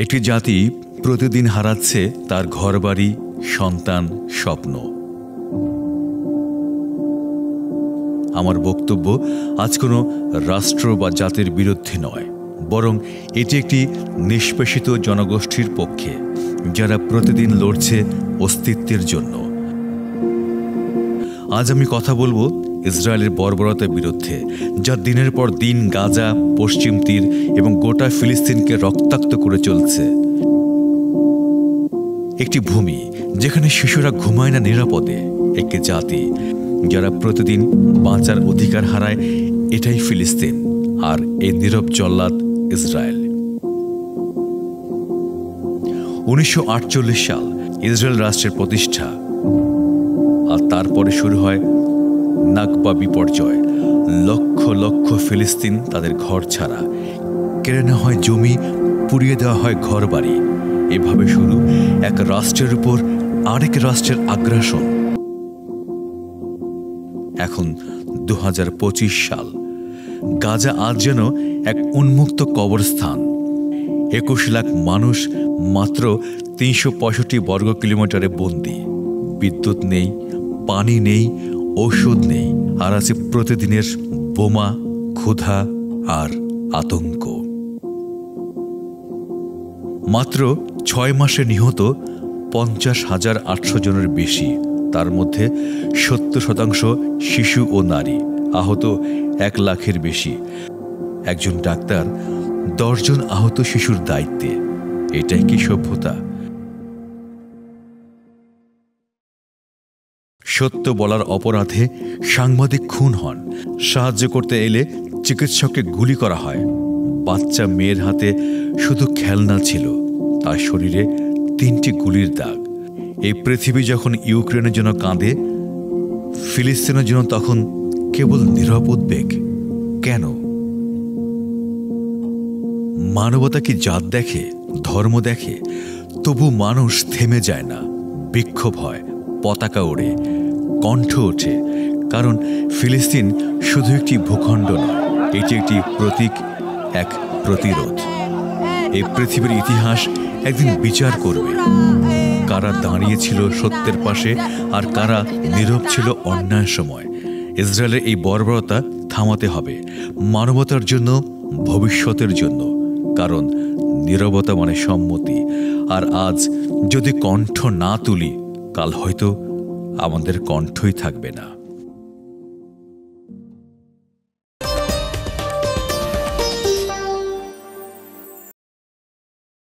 একটি জাতি প্রতিদিন হারাচ্ছে তার ঘরবাড়ি, সন্তান, স্বপ্ন। আমার বক্তব্য আজ কোনো রাষ্ট্র বা জাতির বিরুদ্ধে নয়, বরং এটি একটি নিষ্পেষিত জনগোষ্ঠীর পক্ষে, যারা প্রতিদিন লড়ছে অস্তিত্বের জন্য। আজ আমি কথা বলবো ইসরায়েলের বর্বরতার বিরুদ্ধে, যা দিনের পর দিন গাজা, পশ্চিম তীর এবং গোটা ফিলিস্তিনকে রক্তাক্ত করে চলছে। একটি ভূমি যেখানে শিশুরা ঘুমায় না নিরাপদে, একটি জাতি যারা প্রতিদিন বাঁচার অধিকার হারায়, এটাই ফিলিস্তিন, আর এই নীরব জল্লাদ ইসরায়েল। 1948 সাল ইসরায়েল রাষ্ট্রের প্রতিষ্ঠা, আর তারপরে শুরু হয় নাকবা বিপর্যয়। লক্ষ লক্ষ ফিলিস্তিন তাদের ঘর ছাড়া, কেড়ে নেওয়া হয় জমি, পুড়িয়ে দেওয়া হয় ঘরবাড়ি। এভাবে শুরু এক রাষ্ট্রের উপর আরেক রাষ্ট্রের আগ্রাসন। এখন 2025 সাল, গাজা আজ যেন এক উন্মুক্ত কবরস্থান। 21 লাখ মানুষ মাত্র 365 বর্গ কিলোমিটারে বন্দী। বিদ্যুৎ নেই, পানি নেই, ঔষধ নেই, আর আছে প্রতিদিনের বোমা, ক্ষুধা আর আতঙ্ক। মাত্র 6 মাসে নিহত 50,800 জনের বেশি, তার মধ্যে 70% শিশু ও নারী। আহত 1 লাখের বেশি। একজন ডাক্তার 10 জন আহত শিশুর দায়িত্বে। এটাই কি সভ্যতা? সত্য বলার অপরাধে সাংবাদিক খুন হন। সাহায্য করতে এলে চিকিৎসককে গুলি করা হয়। বাচ্চা মেয়ের হাতে শুধু খেলনা ছিল, তার শরীরে 3টি গুলির দাগ। এই পৃথিবী যখন ইউক্রেনের জন্য কাঁদে, ফিলিস্তিনের জন্য তখন কেবল নীরব উদ্বেগ। কেন? মানবতা কি জাত দেখে, ধর্ম দেখে? তবু মানুষ থেমে যায় না। বিক্ষোভ হয়, পতাকা ওড়ে, কণ্ঠ ওঠে। কারণ ফিলিস্তিন শুধু একটি ভূখণ্ড নয়, এটি একটি প্রতীক, এক প্রতিরোধ। এই পৃথিবীর ইতিহাস একদিন বিচার করবে কারা দাঁড়িয়েছিল সত্যের পাশে আর কারা নীরব ছিল অন্যায়ের সময়। ইসরায়েলের এই বর্বরতা থামাতে হবে, মানবতার জন্য, ভবিষ্যতের জন্য। কারণ নীরবতা মানে সম্মতি। আর আজ যদি কণ্ঠ না তুলি, কাল হয়তো আমাদের কণ্ঠই থাকবে না।